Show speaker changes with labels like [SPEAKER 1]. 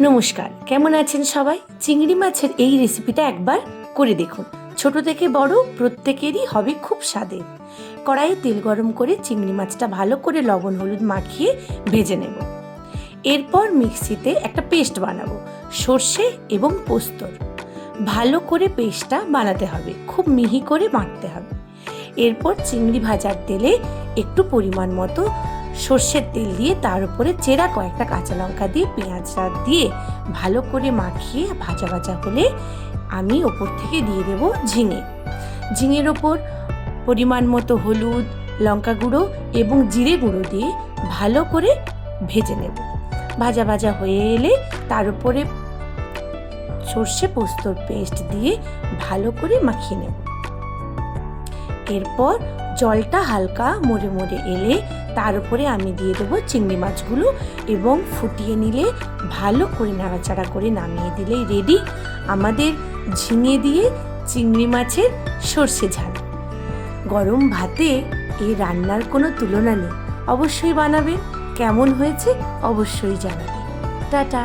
[SPEAKER 1] নমস্কার, কেমন আছেন সবাই? চিংড়ি মাছের এই রেসিপিটা একবার করে দেখুন। ছোট থেকে বড় প্রত্যেকেরই হবে খুব স্বাদের। কড়াইয়ে তেল গরম করে চিংড়ি মাছটা ভালো করে লবণ হলুদ মাখিয়ে ভেজে নেব। এরপর মিক্সিতে একটা পেস্ট বানাবো, সর্ষে এবং পোস্তর। ভালো করে পেস্টটা বানাতে হবে, খুব মিহি করে বাটতে হবে। এরপর চিংড়ি ভাজার তেলে একটু পরিমাণ মতো সর্ষের তেল দিয়ে তার উপরে চেরা কয়েকটা কাঁচা লঙ্কা দিয়ে পেঁয়াজটা দিয়ে ভালো করে মাখিয়ে ভাজা ভাজা হলে আমি ওপর থেকে দিয়ে দেবো ঝিঙের ওপর পরিমাণ মতো হলুদ, লঙ্কা গুঁড়ো এবং জিরে গুঁড়ো দিয়ে ভালো করে ভেজে নেব। ভাজা ভাজা হয়ে এলে তার উপরে সর্ষে পোস্তর পেস্ট দিয়ে ভালো করে মাখিয়ে নেব। এরপর জলটা হালকা মরে মরে এলে তার উপরে আমি দিয়ে দেবো চিংড়ি মাছগুলো এবং ফুটিয়ে নিলে ভালো করে নাড়াচাড়া করে নামিয়ে দিলেই রেডি আমাদের ঝিঙে দিয়ে চিংড়ি মাছের সর্ষে ঝাল। গরম ভাতে এই রান্নার কোনো তুলনা নেই। অবশ্যই বানাবেন, কেমন হয়েছে অবশ্যই জানাবেন। টাটা।